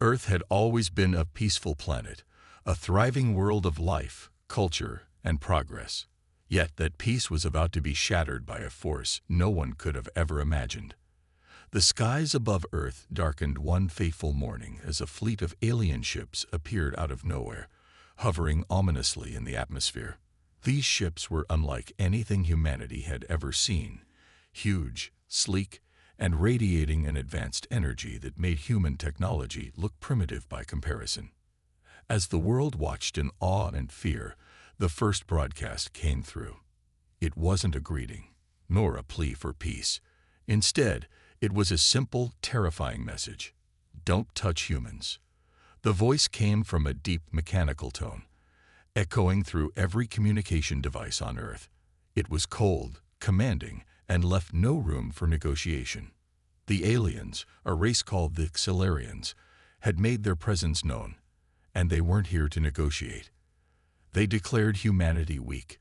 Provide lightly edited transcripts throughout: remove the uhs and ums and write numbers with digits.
Earth had always been a peaceful planet, a thriving world of life, culture, and progress. Yet that peace was about to be shattered by a force no one could have ever imagined. The skies above Earth darkened one fateful morning as a fleet of alien ships appeared out of nowhere, hovering ominously in the atmosphere. These ships were unlike anything humanity had ever seen, huge, sleek, and radiating an advanced energy that made human technology look primitive by comparison. As the world watched in awe and fear, the first broadcast came through. It wasn't a greeting, nor a plea for peace. Instead, it was a simple, terrifying message. Don't touch humans. The voice came from a deep mechanical tone, echoing through every communication device on Earth. It was cold, commanding, and left no room for negotiation. The aliens, a race called the Xelarians, had made their presence known, and they weren't here to negotiate. They declared humanity weak.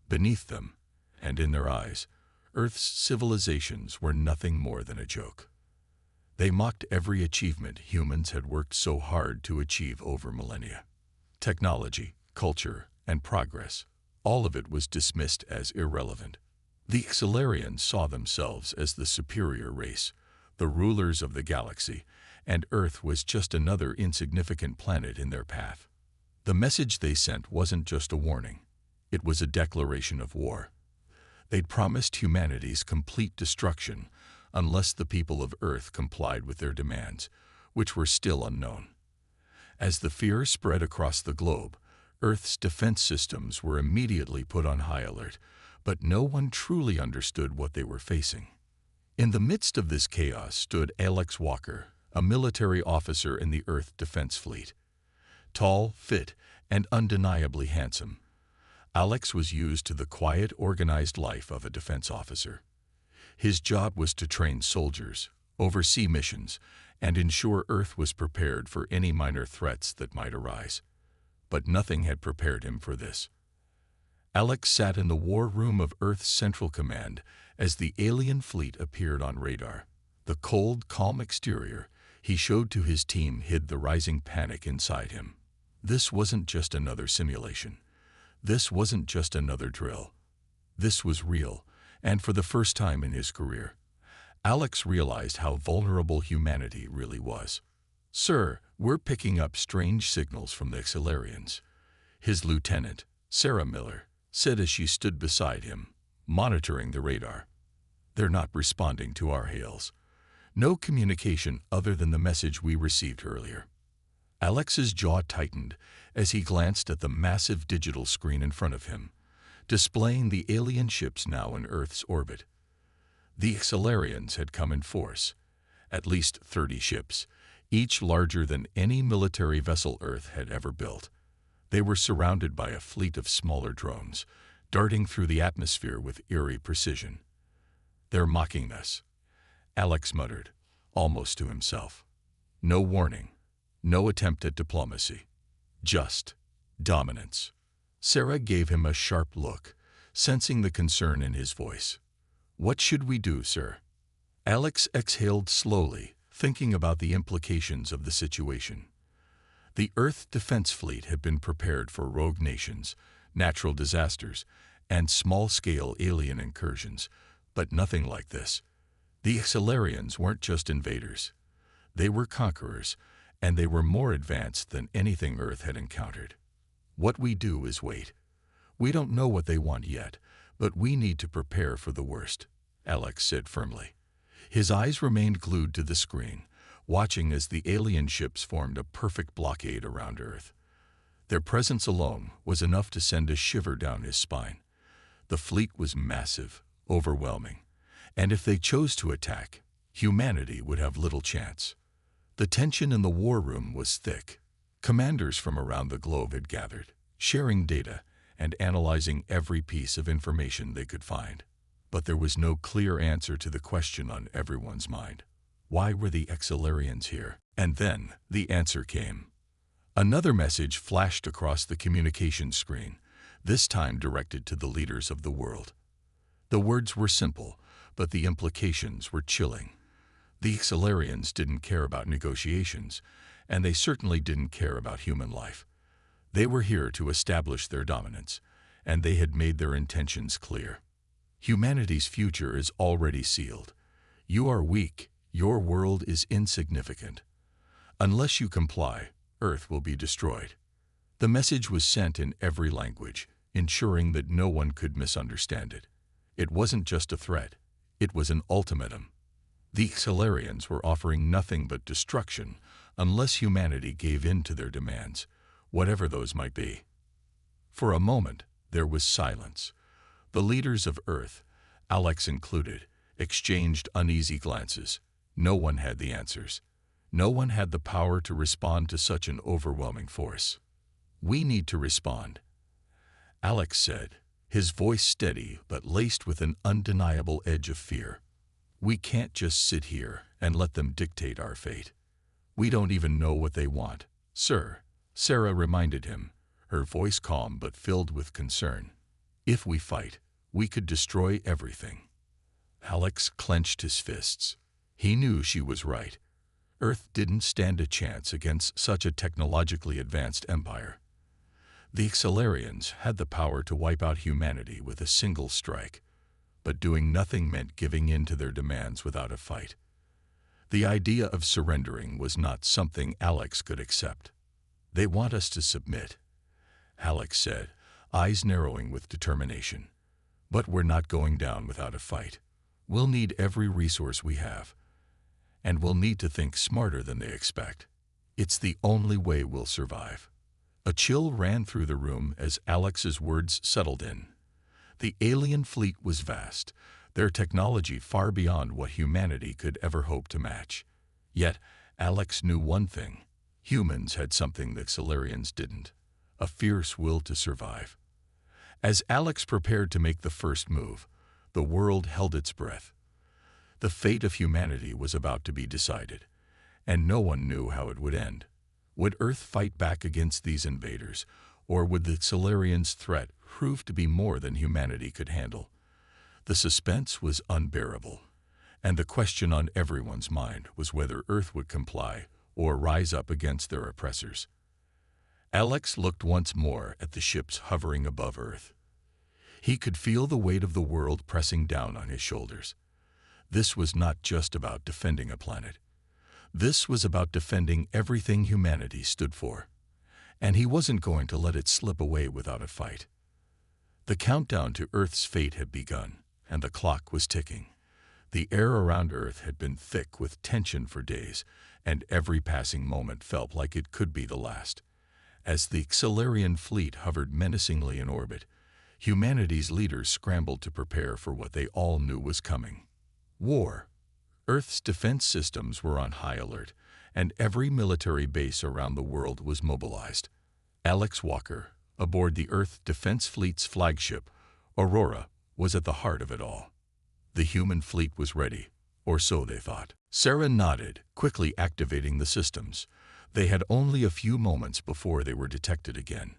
Beneath them, and in their eyes, Earth's civilizations were nothing more than a joke. They mocked every achievement humans had worked so hard to achieve over millennia. Technology, culture, and progress, all of it was dismissed as irrelevant. The Xelarians saw themselves as the superior race, the rulers of the galaxy, and Earth was just another insignificant planet in their path. The message they sent wasn't just a warning. It was a declaration of war. They'd promised humanity's complete destruction unless the people of Earth complied with their demands, which were still unknown. As the fear spread across the globe, Earth's defense systems were immediately put on high alert, but no one truly understood what they were facing. In the midst of this chaos stood Alex Walker, a military officer in the Earth Defense Fleet. Tall, fit, and undeniably handsome, Alex was used to the quiet, organized life of a defense officer. His job was to train soldiers, oversee missions, and ensure Earth was prepared for any minor threats that might arise. But nothing had prepared him for this. Alex sat in the war room of Earth's Central Command as the alien fleet appeared on radar. The cold, calm exterior he showed to his team hid the rising panic inside him. This wasn't just another simulation. This wasn't just another drill. This was real, and for the first time in his career, Alex realized how vulnerable humanity really was. "Sir, we're picking up strange signals from the Xelarians," his lieutenant, Sarah Miller, said as she stood beside him, monitoring the radar. "They're not responding to our hails. No communication other than the message we received earlier." Alex's jaw tightened as he glanced at the massive digital screen in front of him, displaying the alien ships now in Earth's orbit. The Xelarians had come in force, at least 30 ships, each larger than any military vessel Earth had ever built. They were surrounded by a fleet of smaller drones, darting through the atmosphere with eerie precision. "They're mocking us," Alex muttered, almost to himself. No warning, no attempt at diplomacy, just dominance. Sarah gave him a sharp look, sensing the concern in his voice. "What should we do, sir?" Alex exhaled slowly, thinking about the implications of the situation. The Earth Defense Fleet had been prepared for rogue nations, natural disasters, and small-scale alien incursions, but nothing like this. The Xelarians weren't just invaders. They were conquerors, and they were more advanced than anything Earth had encountered. "What we do is wait. We don't know what they want yet, but we need to prepare for the worst," Alex said firmly. His eyes remained glued to the screen, watching as the alien ships formed a perfect blockade around Earth. Their presence alone was enough to send a shiver down his spine. The fleet was massive, overwhelming, and if they chose to attack, humanity would have little chance. The tension in the war room was thick. Commanders from around the globe had gathered, sharing data and analyzing every piece of information they could find. But there was no clear answer to the question on everyone's mind. Why were the Xelarians here? And then the answer came. Another message flashed across the communication screen, this time directed to the leaders of the world. The words were simple, but the implications were chilling. The Xelarians didn't care about negotiations, and they certainly didn't care about human life. They were here to establish their dominance, and they had made their intentions clear. Humanity's future is already sealed. You are weak, your world is insignificant. Unless you comply, Earth will be destroyed. The message was sent in every language, ensuring that no one could misunderstand it. It wasn't just a threat, it was an ultimatum. The Xelarians were offering nothing but destruction unless humanity gave in to their demands, whatever those might be. For a moment, there was silence. The leaders of Earth, Alex included, exchanged uneasy glances. No one had the answers. No one had the power to respond to such an overwhelming force. "We need to respond," Alex said, his voice steady but laced with an undeniable edge of fear. "We can't just sit here and let them dictate our fate. We don't even know what they want, sir," Sarah reminded him, her voice calm but filled with concern. "If we fight, we could destroy everything." Alex clenched his fists. He knew she was right. Earth didn't stand a chance against such a technologically advanced empire. The Xelarians had the power to wipe out humanity with a single strike, but doing nothing meant giving in to their demands without a fight. The idea of surrendering was not something Alex could accept. "They want us to submit," Alex said, eyes narrowing with determination. "But we're not going down without a fight. We'll need every resource we have. And we'll need to think smarter than they expect. It's the only way we'll survive." A chill ran through the room as Alex's words settled in. The alien fleet was vast, their technology far beyond what humanity could ever hope to match. Yet, Alex knew one thing. Humans had something the Xelarians didn't: a fierce will to survive. As Alex prepared to make the first move, the world held its breath. The fate of humanity was about to be decided, and no one knew how it would end. Would Earth fight back against these invaders, or would the Xelarians' threat prove to be more than humanity could handle? The suspense was unbearable, and the question on everyone's mind was whether Earth would comply or rise up against their oppressors. Alex looked once more at the ships hovering above Earth. He could feel the weight of the world pressing down on his shoulders. This was not just about defending a planet. This was about defending everything humanity stood for, and he wasn't going to let it slip away without a fight. The countdown to Earth's fate had begun, and the clock was ticking. The air around Earth had been thick with tension for days, and every passing moment felt like it could be the last. As the Xelarian fleet hovered menacingly in orbit, humanity's leaders scrambled to prepare for what they all knew was coming: war. Earth's defense systems were on high alert, and every military base around the world was mobilized. Alex Walker, aboard the Earth Defense Fleet's flagship, Aurora, was at the heart of it all. The human fleet was ready, or so they thought. Sarah nodded, quickly activating the systems. They had only a few moments before they were detected again.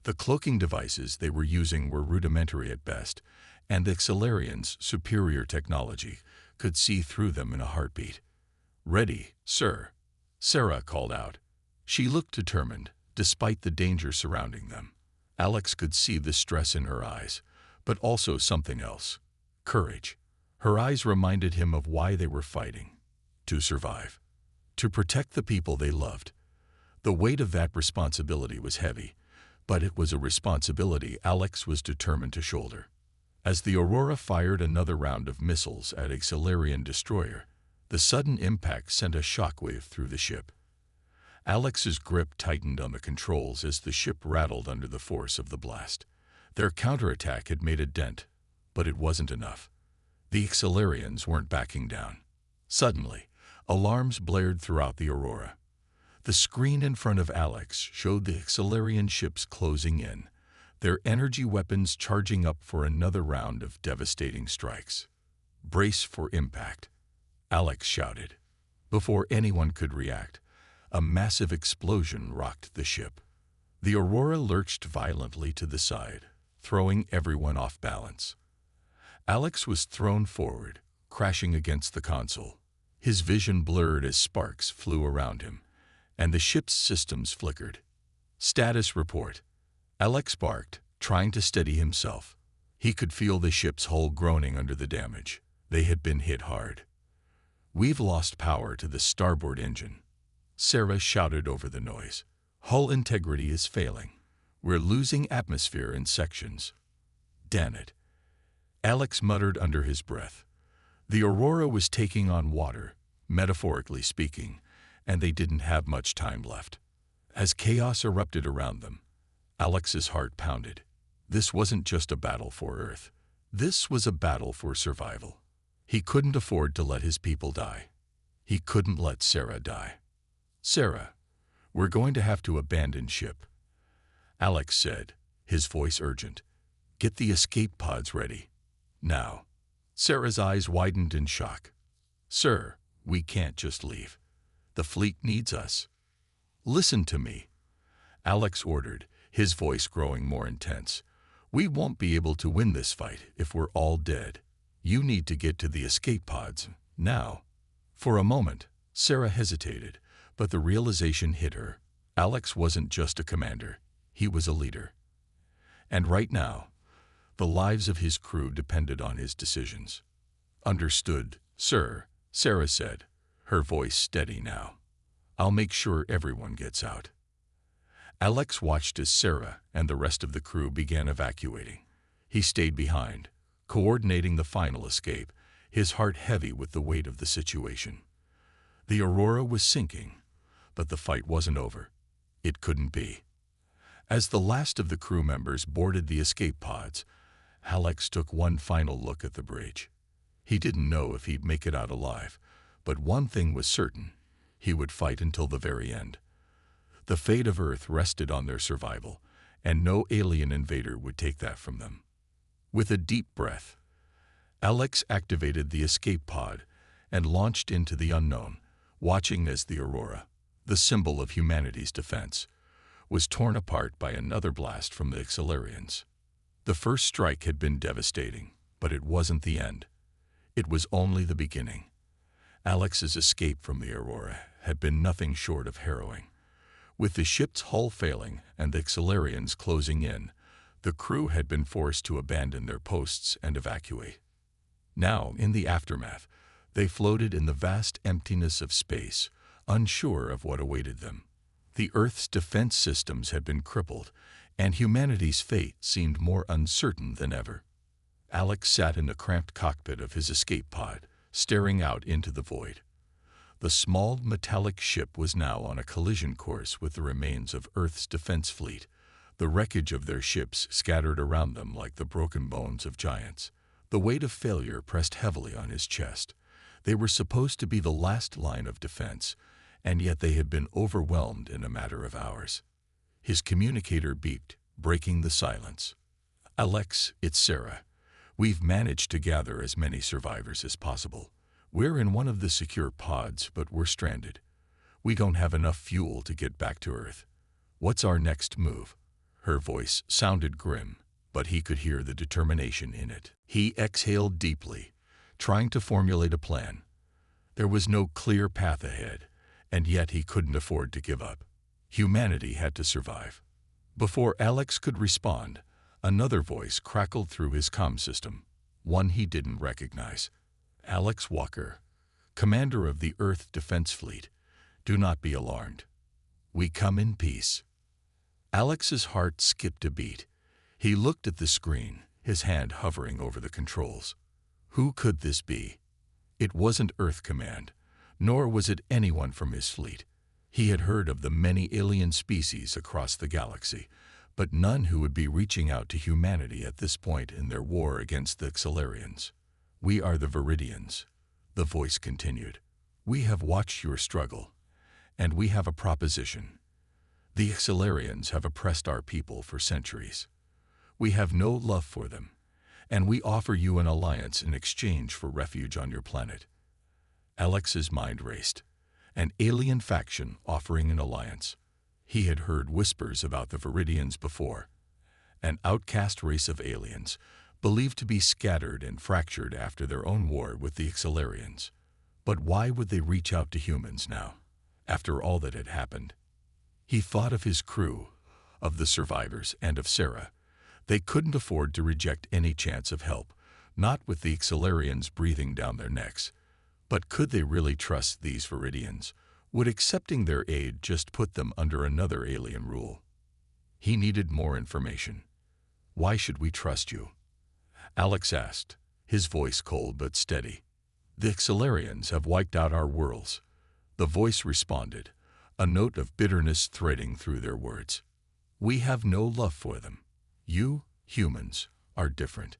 The cloaking devices they were using were rudimentary at best, and the Xelarians' superior technology could see through them in a heartbeat. "Ready, sir," Sarah called out. She looked determined, despite the danger surrounding them. Alex could see the stress in her eyes, but also something else: courage. Her eyes reminded him of why they were fighting: to survive, to protect the people they loved. The weight of that responsibility was heavy, but it was a responsibility Alex was determined to shoulder. As the Aurora fired another round of missiles at a Xelarian destroyer, the sudden impact sent a shockwave through the ship. Alex's grip tightened on the controls as the ship rattled under the force of the blast. Their counterattack had made a dent, but it wasn't enough. The Xelarians weren't backing down. Suddenly, alarms blared throughout the Aurora. The screen in front of Alex showed the Xelarian ships closing in, their energy weapons charging up for another round of devastating strikes. "Brace for impact," Alex shouted. Before anyone could react, a massive explosion rocked the ship. The Aurora lurched violently to the side, throwing everyone off balance. Alex was thrown forward, crashing against the console. His vision blurred as sparks flew around him, and the ship's systems flickered. "Status report." Alex barked, trying to steady himself. He could feel the ship's hull groaning under the damage. They had been hit hard. "We've lost power to the starboard engine," Sarah shouted over the noise. "Hull integrity is failing. We're losing atmosphere in sections." "Damn it," Alex muttered under his breath. The Aurora was taking on water, metaphorically speaking, and they didn't have much time left. As chaos erupted around them, Alex's heart pounded. This wasn't just a battle for Earth. This was a battle for survival. He couldn't afford to let his people die. He couldn't let Sarah die. "Sarah, we're going to have to abandon ship," Alex said, his voice urgent. "Get the escape pods ready. Now." Sarah's eyes widened in shock. "Sir, we can't just leave. The fleet needs us." "Listen to me," Alex ordered, his voice growing more intense. "We won't be able to win this fight if we're all dead. You need to get to the escape pods, now." For a moment, Sarah hesitated, but the realization hit her. Alex wasn't just a commander, he was a leader. And right now, the lives of his crew depended on his decisions. "Understood, sir," Sarah said, her voice steady now. "I'll make sure everyone gets out." Alex watched as Sarah and the rest of the crew began evacuating. He stayed behind, coordinating the final escape, his heart heavy with the weight of the situation. The Aurora was sinking, but the fight wasn't over. It couldn't be. As the last of the crew members boarded the escape pods, Alex took one final look at the bridge. He didn't know if he'd make it out alive, but one thing was certain: he would fight until the very end. The fate of Earth rested on their survival, and no alien invader would take that from them. With a deep breath, Alex activated the escape pod and launched into the unknown, watching as the Aurora, the symbol of humanity's defense, was torn apart by another blast from the Accelerians. The first strike had been devastating, but it wasn't the end. It was only the beginning. Alex's escape from the Aurora had been nothing short of harrowing. With the ship's hull failing and the Accelerians closing in, the crew had been forced to abandon their posts and evacuate. Now, in the aftermath, they floated in the vast emptiness of space, unsure of what awaited them. The Earth's defense systems had been crippled, and humanity's fate seemed more uncertain than ever. Alex sat in the cramped cockpit of his escape pod, staring out into the void. The small metallic ship was now on a collision course with the remains of Earth's defense fleet, the wreckage of their ships scattered around them like the broken bones of giants. The weight of failure pressed heavily on his chest. They were supposed to be the last line of defense, and yet they had been overwhelmed in a matter of hours. His communicator beeped, breaking the silence. "Alex, it's Sarah. We've managed to gather as many survivors as possible. We're in one of the secure pods, but we're stranded. We don't have enough fuel to get back to Earth. What's our next move?" Her voice sounded grim, but he could hear the determination in it. He exhaled deeply, trying to formulate a plan. There was no clear path ahead, and yet he couldn't afford to give up. Humanity had to survive. Before Alex could respond, another voice crackled through his comm system, one he didn't recognize. "Alex Walker, commander of the Earth Defense Fleet, do not be alarmed. We come in peace." Alex's heart skipped a beat. He looked at the screen, his hand hovering over the controls. Who could this be? It wasn't Earth Command, nor was it anyone from his fleet. He had heard of the many alien species across the galaxy, but none who would be reaching out to humanity at this point in their war against the Accelerians. "We are the Viridians," the voice continued. "We have watched your struggle, and we have a proposition. The Accelerians have oppressed our people for centuries. We have no love for them, and we offer you an alliance in exchange for refuge on your planet." Alex's mind raced. An alien faction offering an alliance. He had heard whispers about the Viridians before. An outcast race of aliens, believed to be scattered and fractured after their own war with the Accelerians. But why would they reach out to humans now? after all that had happened. He thought of his crew, of the survivors, and of Sarah. They couldn't afford to reject any chance of help, not with the Xelarians breathing down their necks. But could they really trust these Viridians? Would accepting their aid just put them under another alien rule? He needed more information. "Why should we trust you?" Alex asked, his voice cold but steady. "The Xelarians have wiped out our worlds." The voice responded, a note of bitterness threading through their words. "We have no love for them. You, humans, are different.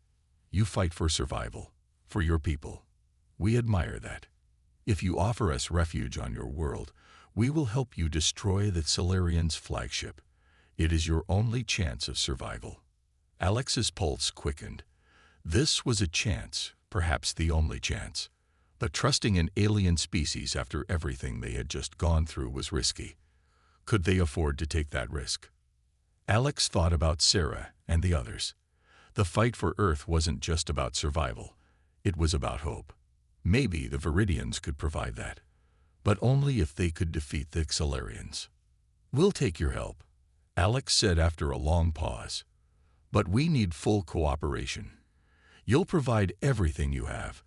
You fight for survival, for your people. We admire that. If you offer us refuge on your world, we will help you destroy the Xelarians' flagship. It is your only chance of survival." Alex's pulse quickened. This was a chance, perhaps the only chance. But trusting an alien species after everything they had just gone through was risky. Could they afford to take that risk? Alex thought about Sarah and the others. The fight for Earth wasn't just about survival. It was about hope. Maybe the Viridians could provide that, but only if they could defeat the Xelarians. "We'll take your help," Alex said after a long pause. "But we need full cooperation. You'll provide everything you have,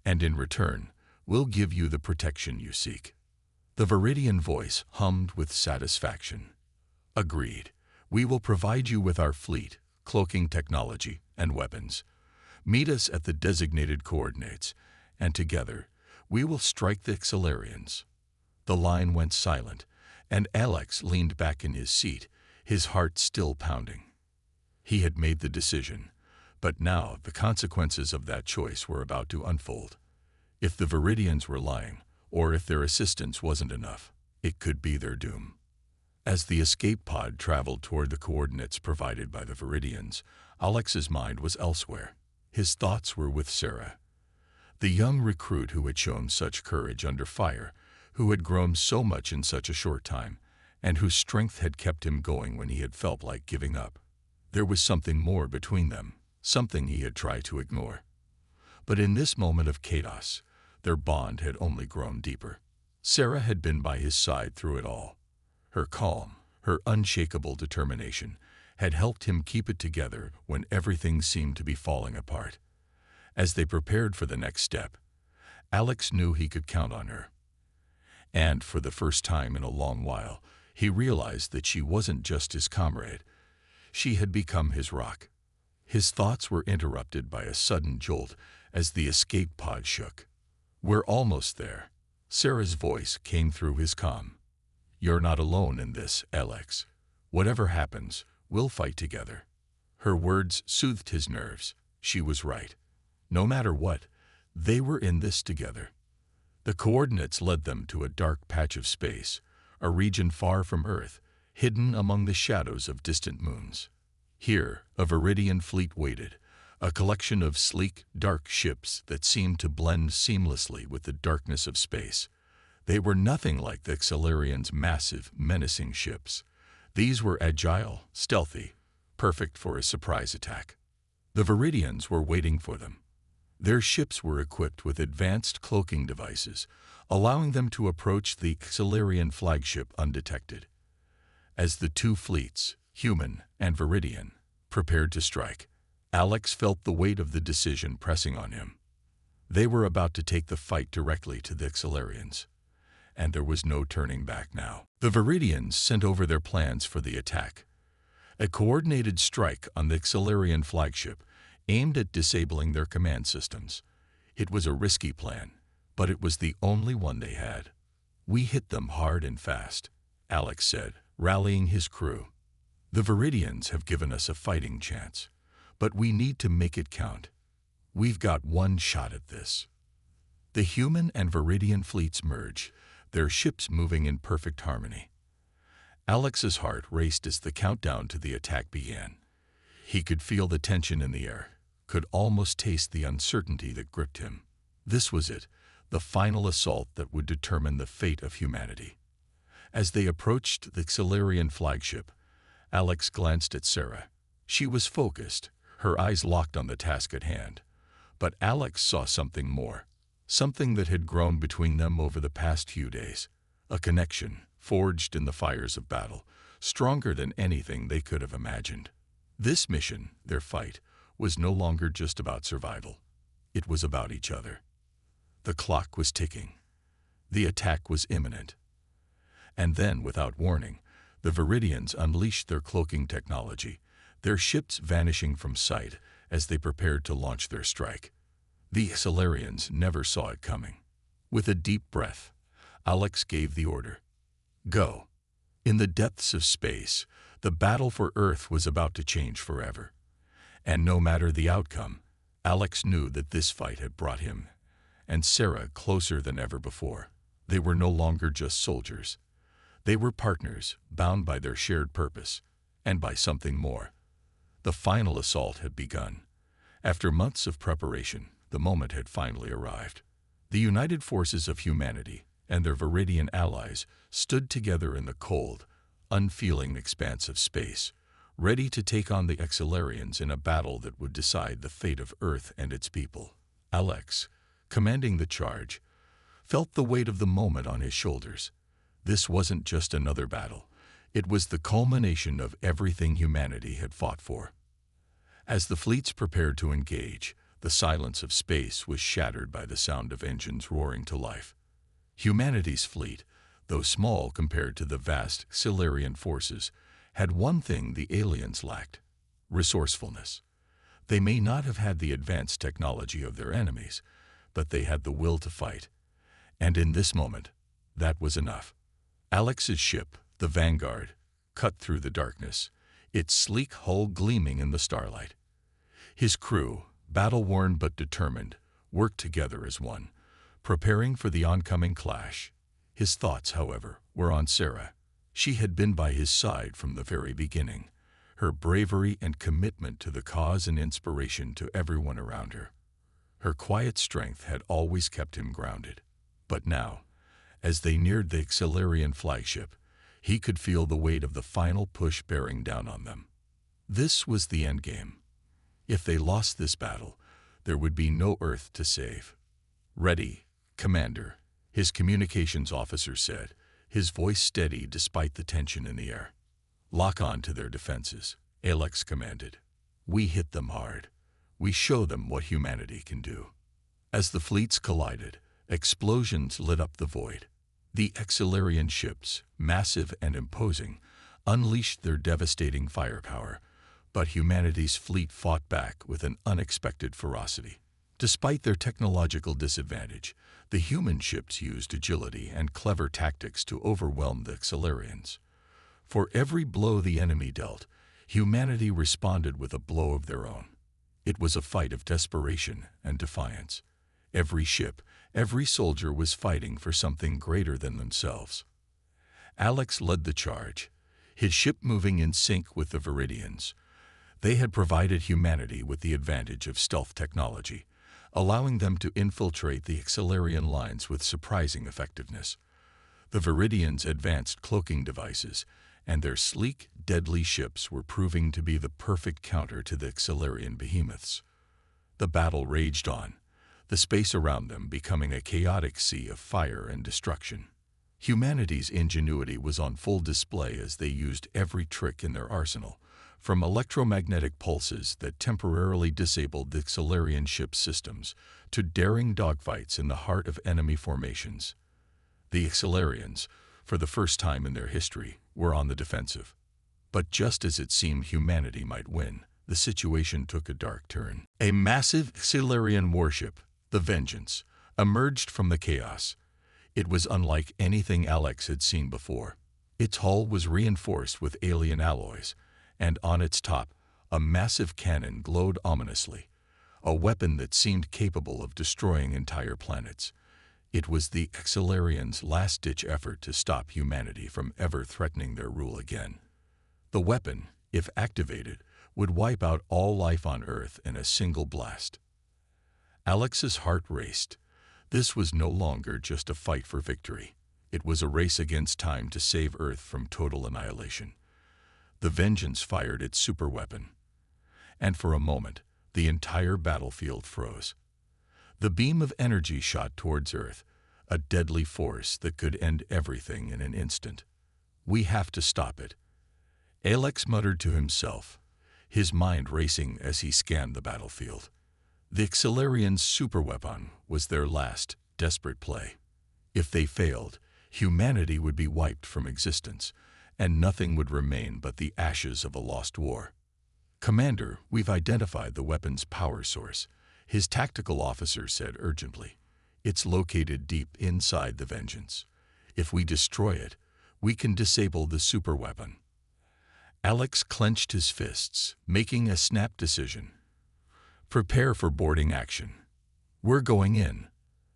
and in return, we'll give you the protection you seek." The Viridian voice hummed with satisfaction. "Agreed. We will provide you with our fleet, cloaking technology, and weapons. Meet us at the designated coordinates, and together, we will strike the Xelarians." The line went silent, and Alex leaned back in his seat, his heart still pounding. He had made the decision, but now the consequences of that choice were about to unfold. If the Viridians were lying, or if their assistance wasn't enough, it could be their doom. As the escape pod traveled toward the coordinates provided by the Viridians, Alex's mind was elsewhere. His thoughts were with Sarah, the young recruit who had shown such courage under fire, who had grown so much in such a short time, and whose strength had kept him going when he had felt like giving up. There was something more between them, something he had tried to ignore. But in this moment of chaos, their bond had only grown deeper. Sarah had been by his side through it all. Her calm, her unshakable determination, had helped him keep it together when everything seemed to be falling apart. As they prepared for the next step, Alex knew he could count on her. And for the first time in a long while, he realized that she wasn't just his comrade. She had become his rock. His thoughts were interrupted by a sudden jolt as the escape pod shook. "We're almost there." Sarah's voice came through his comm. "You're not alone in this, Alex. Whatever happens, we'll fight together." Her words soothed his nerves. She was right. No matter what, they were in this together. The coordinates led them to a dark patch of space, a region far from Earth, hidden among the shadows of distant moons. Here, a Viridian fleet waited, a collection of sleek, dark ships that seemed to blend seamlessly with the darkness of space. They were nothing like the Xelarians' massive, menacing ships. These were agile, stealthy, perfect for a surprise attack. The Viridians were waiting for them. Their ships were equipped with advanced cloaking devices, allowing them to approach the Xelarian flagship undetected. As the two fleets, human and Viridian, prepared to strike, Alex felt the weight of the decision pressing on him. They were about to take the fight directly to the Xelarians, and there was no turning back now. The Viridians sent over their plans for the attack. A coordinated strike on the Xelarian flagship aimed at disabling their command systems. It was a risky plan, but it was the only one they had. "We hit them hard and fast," Alex said, rallying his crew. "The Viridians have given us a fighting chance, but we need to make it count. We've got one shot at this." The human and Viridian fleets merged, their ships moving in perfect harmony. Alex's heart raced as the countdown to the attack began. He could feel the tension in the air, could almost taste the uncertainty that gripped him. This was it, the final assault that would determine the fate of humanity. As they approached the Xelarian flagship, Alex glanced at Sarah. She was focused, her eyes locked on the task at hand. But Alex saw something more, something that had grown between them over the past few days, a connection forged in the fires of battle, stronger than anything they could have imagined. This mission, their fight, was no longer just about survival. It was about each other. The clock was ticking. The attack was imminent. And then, without warning, the Viridians unleashed their cloaking technology, their ships vanishing from sight as they prepared to launch their strike. The Solarians never saw it coming. With a deep breath, Alex gave the order. Go. In the depths of space, the battle for Earth was about to change forever. And no matter the outcome, Alex knew that this fight had brought him and Sarah closer than ever before. They were no longer just soldiers. They were partners, bound by their shared purpose, and by something more. The final assault had begun. After months of preparation, the moment had finally arrived. The united forces of humanity and their Viridian allies stood together in the cold, unfeeling expanse of space, ready to take on the Exilarians in a battle that would decide the fate of Earth and its people. Alex, commanding the charge, felt the weight of the moment on his shoulders. This wasn't just another battle. It was the culmination of everything humanity had fought for. As the fleets prepared to engage, the silence of space was shattered by the sound of engines roaring to life. Humanity's fleet, though small compared to the vast Xilarian forces, had one thing the aliens lacked: resourcefulness. They may not have had the advanced technology of their enemies, but they had the will to fight. And in this moment, that was enough. Alex's ship, the Vanguard, cut through the darkness, its sleek hull gleaming in the starlight. His crew, battle-worn but determined, worked together as one, preparing for the oncoming clash. His thoughts, however, were on Sarah. She had been by his side from the very beginning, her bravery and commitment to the cause an inspiration to everyone around her. Her quiet strength had always kept him grounded. But now, as they neared the Xilarian flagship, he could feel the weight of the final push bearing down on them. This was the endgame. If they lost this battle, there would be no Earth to save. "Ready, Commander," his communications officer said, his voice steady despite the tension in the air. "Lock on to their defenses," Alex commanded. "We hit them hard. We show them what humanity can do." As the fleets collided, explosions lit up the void. The Xilarian ships, massive and imposing, unleashed their devastating firepower, but humanity's fleet fought back with an unexpected ferocity. Despite their technological disadvantage, the human ships used agility and clever tactics to overwhelm the Xilarians. For every blow the enemy dealt, humanity responded with a blow of their own. It was a fight of desperation and defiance. Every ship, every soldier was fighting for something greater than themselves. Alex led the charge, his ship moving in sync with the Viridians. They had provided humanity with the advantage of stealth technology, allowing them to infiltrate the Xilarian lines with surprising effectiveness. The Viridians' advanced cloaking devices and their sleek, deadly ships were proving to be the perfect counter to the Xilarian behemoths. The battle raged on, the space around them becoming a chaotic sea of fire and destruction. Humanity's ingenuity was on full display as they used every trick in their arsenal, from electromagnetic pulses that temporarily disabled the Xilarian ship systems to daring dogfights in the heart of enemy formations. The Xilarians, for the first time in their history, were on the defensive. But just as it seemed humanity might win, the situation took a dark turn. A massive Xilarian warship, the Vengeance, emerged from the chaos. It was unlike anything Alex had seen before. Its hull was reinforced with alien alloys, and on its top, a massive cannon glowed ominously, a weapon that seemed capable of destroying entire planets. It was the Xilarians' last-ditch effort to stop humanity from ever threatening their rule again. The weapon, if activated, would wipe out all life on Earth in a single blast. Alex's heart raced. This was no longer just a fight for victory. It was a race against time to save Earth from total annihilation. The Vengeance fired its superweapon, and for a moment, the entire battlefield froze. The beam of energy shot towards Earth, a deadly force that could end everything in an instant. We have to stop it, Alex muttered to himself, his mind racing as he scanned the battlefield. The Xelarians' superweapon was their last, desperate play. If they failed, humanity would be wiped from existence, and nothing would remain but the ashes of a lost war. "Commander, we've identified the weapon's power source," his tactical officer said urgently. "It's located deep inside the Vengeance. If we destroy it, we can disable the superweapon." Alex clenched his fists, making a snap decision. "Prepare for boarding action. We're going in."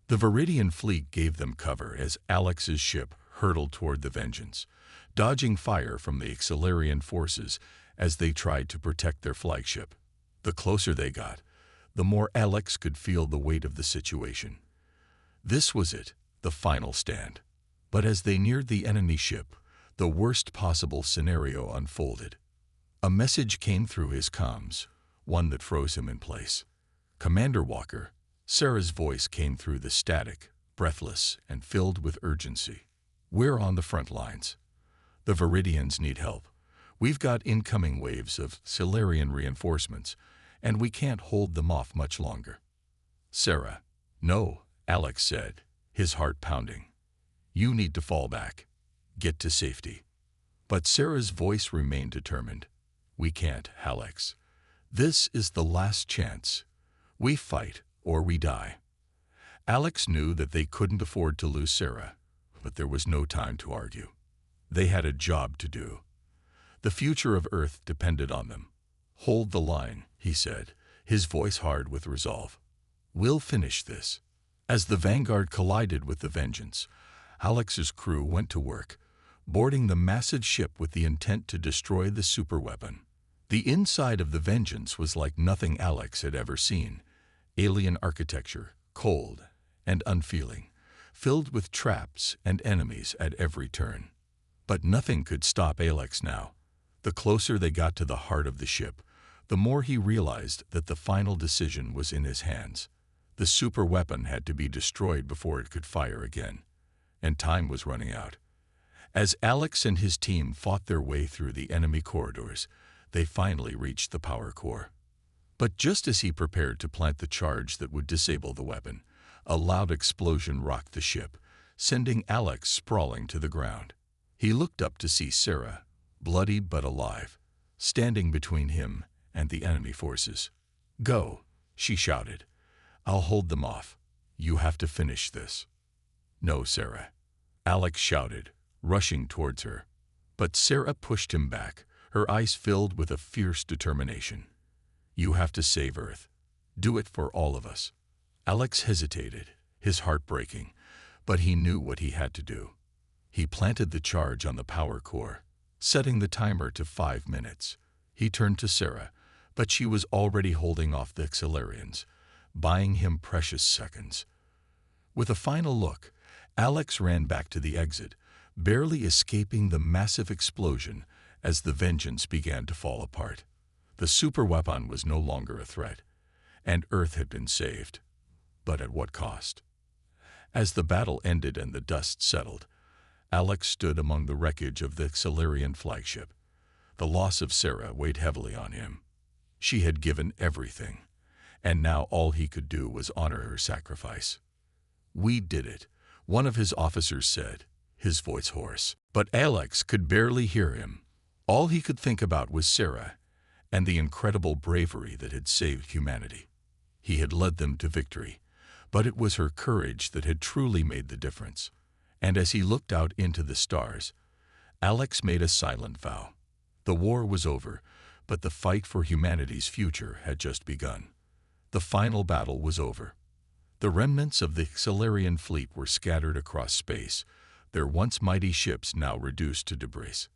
The Viridian fleet gave them cover as Alex's ship hurtled toward the Vengeance, dodging fire from the Xelarian forces as they tried to protect their flagship. The closer they got, the more Alex could feel the weight of the situation. This was it, the final stand. But as they neared the enemy ship, the worst possible scenario unfolded. A message came through his comms, one that froze him in place. "Commander Walker," Sarah's voice came through the static, breathless and filled with urgency. "We're on the front lines. The Viridians need help. We've got incoming waves of Xelarian reinforcements, and we can't hold them off much longer." "Sarah." "No," Alex said, his heart pounding. "You need to fall back. Get to safety." But Sarah's voice remained determined. "We can't, Alex. This is the last chance. We fight or we die." Alex knew that they couldn't afford to lose Sarah, but there was no time to argue. They had a job to do. The future of Earth depended on them. "Hold the line," he said, his voice hard with resolve. "We'll finish this." As the Vanguard collided with the Vengeance, Alex's crew went to work, boarding the massive ship with the intent to destroy the superweapon. The inside of the Vengeance was like nothing Alex had ever seen. Alien architecture, cold and unfeeling, filled with traps and enemies at every turn. But nothing could stop Alex now. The closer they got to the heart of the ship, the more he realized that the final decision was in his hands. The superweapon had to be destroyed before it could fire again, and time was running out. As Alex and his team fought their way through the enemy corridors, they finally reached the power core. But just as he prepared to plant the charge that would disable the weapon, a loud explosion rocked the ship, sending Alex sprawling to the ground. He looked up to see Sarah, bloody but alive, standing between him and the enemy forces. "Go," she shouted. "I'll hold them off. You have to finish this." "No, Sarah," Alex shouted, rushing towards her. But Sarah pushed him back, her eyes filled with a fierce determination. "You have to save Earth. Do it for all of us." Alex hesitated, his heart breaking, but he knew what he had to do. He planted the charge on the power core, setting the timer to 5 minutes. He turned to Sarah, but she was already holding off the Xelarians, buying him precious seconds. With a final look, Alex ran back to the exit, barely escaping the massive explosion as the Vengeance began to fall apart. The superweapon was no longer a threat, and Earth had been saved. But at what cost? As the battle ended and the dust settled, Alex stood among the wreckage of the Xelarian flagship. The loss of Sarah weighed heavily on him. She had given everything, and now all he could do was honor her sacrifice. "We did it," one of his officers said, his voice hoarse. But Alex could barely hear him. All he could think about was Sarah and the incredible bravery that had saved humanity. He had led them to victory, but it was her courage that had truly made the difference. And as he looked out into the stars, Alex made a silent vow. The war was over, but the fight for humanity's future had just begun. The final battle was over. The remnants of the Xelarian fleet were scattered across space, their once mighty ships now reduced to debris.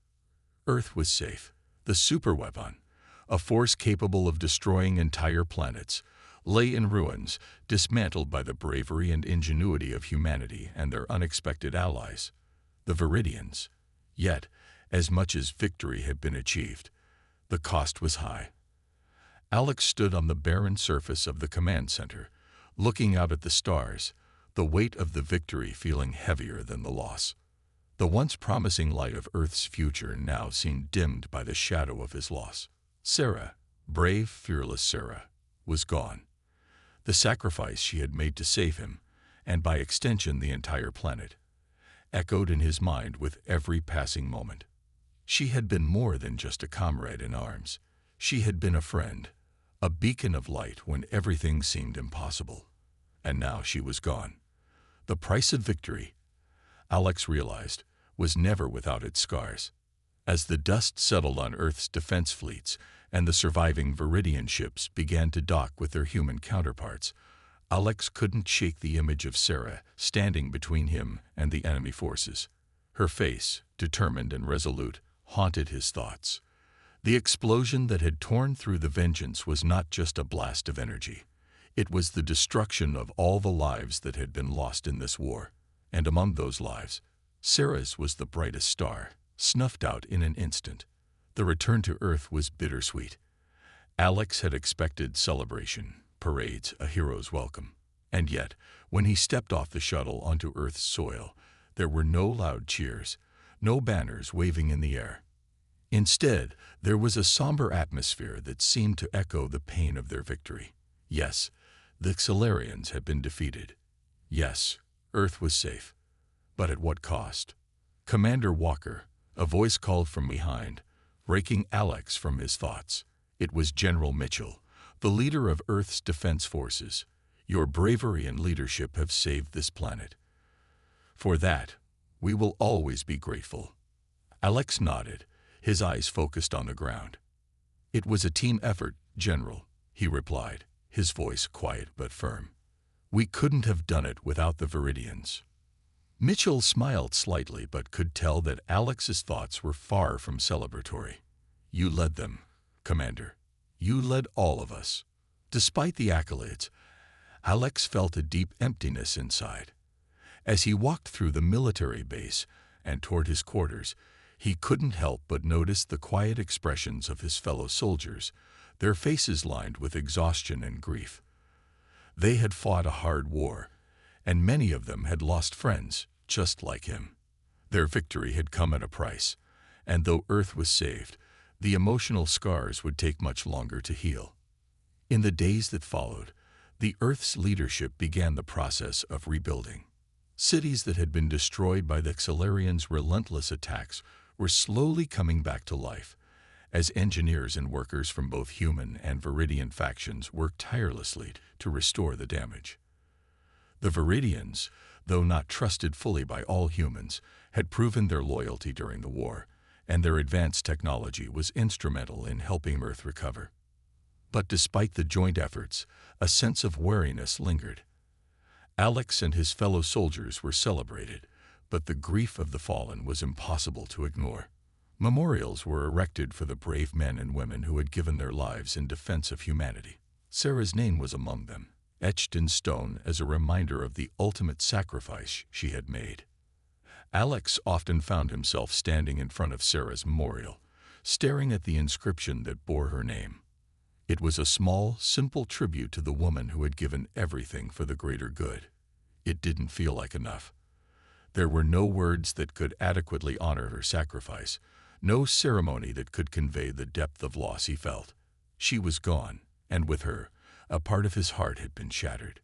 Earth was safe. The superweapon, a force capable of destroying entire planets, lay in ruins, dismantled by the bravery and ingenuity of humanity and their unexpected allies, the Viridians. Yet, as much as victory had been achieved, the cost was high. Alex stood on the barren surface of the command center, looking out at the stars, the weight of the victory feeling heavier than the loss. The once promising light of Earth's future now seemed dimmed by the shadow of his loss. Sarah, brave, fearless Sarah, was gone. The sacrifice she had made to save him, and by extension the entire planet, echoed in his mind with every passing moment. She had been more than just a comrade in arms. She had been a friend, a beacon of light when everything seemed impossible. And now she was gone. The price of victory, Alex realized, was never without its scars. As the dust settled on Earth's defense fleets and the surviving Viridian ships began to dock with their human counterparts, Alex couldn't shake the image of Sarah standing between him and the enemy forces. Her face, determined and resolute, haunted his thoughts. The explosion that had torn through the Vengeance was not just a blast of energy. It was the destruction of all the lives that had been lost in this war. And among those lives, Sarah's was the brightest star, snuffed out in an instant. The return to Earth was bittersweet. Alex had expected celebration, parades, a hero's welcome. And yet, when he stepped off the shuttle onto Earth's soil, there were no loud cheers, no banners waving in the air. Instead, there was a somber atmosphere that seemed to echo the pain of their victory. Yes, the Xelarians had been defeated. Yes, Earth was safe. But at what cost? Commander Walker, a voice called from behind, breaking Alex from his thoughts. It was General Mitchell, the leader of Earth's defense forces. Your bravery and leadership have saved this planet. For that, we will always be grateful. Alex nodded, his eyes focused on the ground. It was a team effort, General, he replied, his voice quiet but firm. We couldn't have done it without the Viridians. Mitchell smiled slightly but could tell that Alex's thoughts were far from celebratory. You led them, Commander. You led all of us. Despite the accolades, Alex felt a deep emptiness inside. As he walked through the military base and toward his quarters, he couldn't help but notice the quiet expressions of his fellow soldiers, their faces lined with exhaustion and grief. They had fought a hard war, and many of them had lost friends, just like him. Their victory had come at a price, and though Earth was saved, the emotional scars would take much longer to heal. In the days that followed, the Earth's leadership began the process of rebuilding. Cities that had been destroyed by the Xelarians' relentless attacks were slowly coming back to life, as engineers and workers from both human and Viridian factions worked tirelessly to restore the damage. The Viridians, though not trusted fully by all humans, had proven their loyalty during the war, and their advanced technology was instrumental in helping Earth recover. But despite the joint efforts, a sense of weariness lingered. Alex and his fellow soldiers were celebrated, but the grief of the fallen was impossible to ignore. Memorials were erected for the brave men and women who had given their lives in defense of humanity. Sarah's name was among them, etched in stone as a reminder of the ultimate sacrifice she had made. Alex often found himself standing in front of Sarah's memorial, staring at the inscription that bore her name. It was a small, simple tribute to the woman who had given everything for the greater good. It didn't feel like enough. There were no words that could adequately honor her sacrifice, no ceremony that could convey the depth of loss he felt. She was gone, and with her, a part of his heart had been shattered.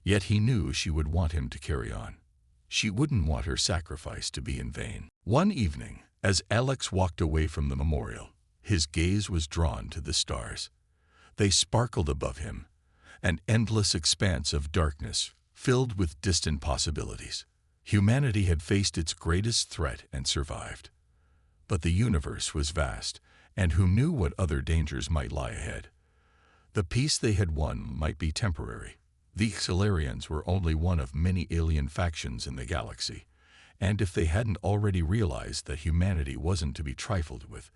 Yet he knew she would want him to carry on. She wouldn't want her sacrifice to be in vain. One evening, as Alex walked away from the memorial, his gaze was drawn to the stars. They sparkled above him, an endless expanse of darkness filled with distant possibilities. Humanity had faced its greatest threat and survived. But the universe was vast, and who knew what other dangers might lie ahead? The peace they had won might be temporary. The Xelarians were only one of many alien factions in the galaxy, and if they hadn't already realized that humanity wasn't to be trifled with,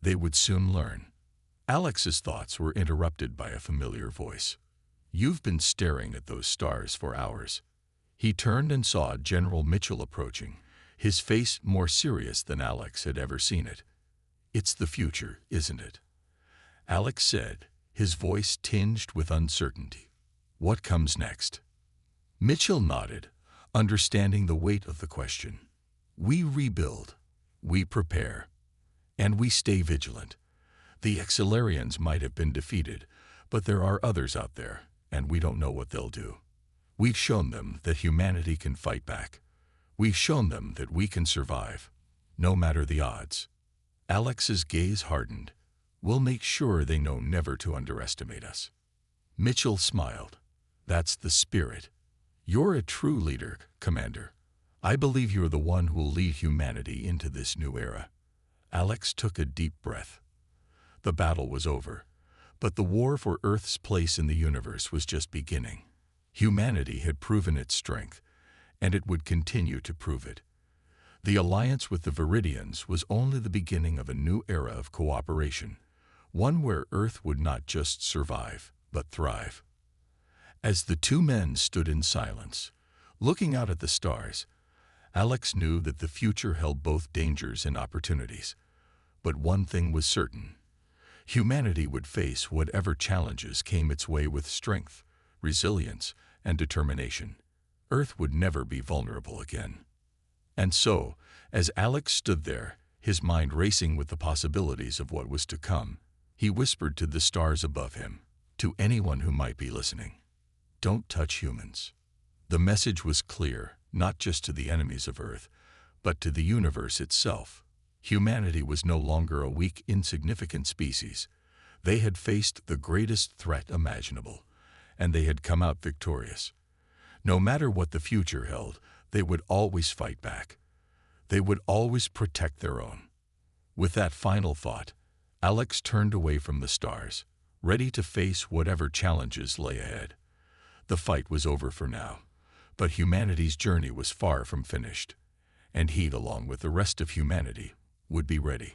they would soon learn. Alex's thoughts were interrupted by a familiar voice. You've been staring at those stars for hours. He turned and saw General Mitchell approaching, his face more serious than Alex had ever seen it. It's the future, isn't it? Alex said, his voice tinged with uncertainty. What comes next? Mitchell nodded, understanding the weight of the question. We rebuild, we prepare, and we stay vigilant. The Exilarians might have been defeated, but there are others out there, and we don't know what they'll do. We've shown them that humanity can fight back. We've shown them that we can survive, no matter the odds. Alex's gaze hardened. We'll make sure they know never to underestimate us. Mitchell smiled. That's the spirit. You're a true leader, Commander. I believe you're the one who'll lead humanity into this new era. Alex took a deep breath. The battle was over, but the war for Earth's place in the universe was just beginning. Humanity had proven its strength, and it would continue to prove it. The alliance with the Viridians was only the beginning of a new era of cooperation, one where Earth would not just survive, but thrive. As the two men stood in silence, looking out at the stars, Alex knew that the future held both dangers and opportunities. But one thing was certain. Humanity would face whatever challenges came its way with strength, resilience, and determination. Earth would never be vulnerable again. And so, as Alex stood there, his mind racing with the possibilities of what was to come, he whispered to the stars above him, to anyone who might be listening, "Don't touch humans." The message was clear, not just to the enemies of Earth, but to the universe itself. Humanity was no longer a weak, insignificant species. They had faced the greatest threat imaginable, and they had come out victorious. No matter what the future held, they would always fight back. They would always protect their own. With that final thought, Alex turned away from the stars, ready to face whatever challenges lay ahead. The fight was over for now, but humanity's journey was far from finished, and he, along with the rest of humanity, would be ready.